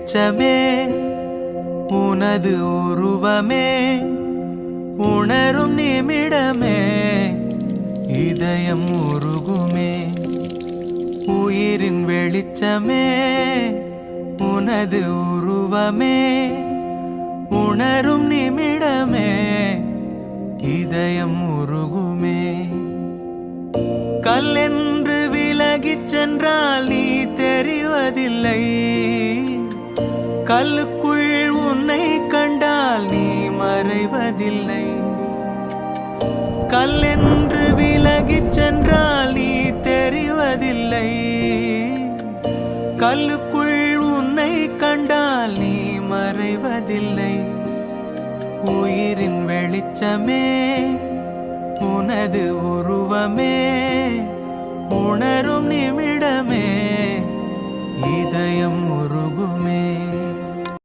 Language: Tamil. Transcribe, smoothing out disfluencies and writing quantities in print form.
வெளிச்சமே உனது உருவமே உணரும் நிமிடமே இதயம் உருகுமே உயிரின் வெளிச்சமே உனது உருவமே உணரும் நிமிடமே இதயம் உருகுமே கல்லென்று விலகிச் சென்றால் நீ தெரிவதில்லை கல்லுக்குள் உன்னை கண்டால் நீ மறைவதில்லை கல்லென்று விலகிச் சென்றால் நீ தெரிவதில்லை கல்லுக்குள் உன்னை கண்டால் நீ மறைவதில்லை உயிரின் வெளிச்சமே உனது உருவமே உணரும் நிமிடமே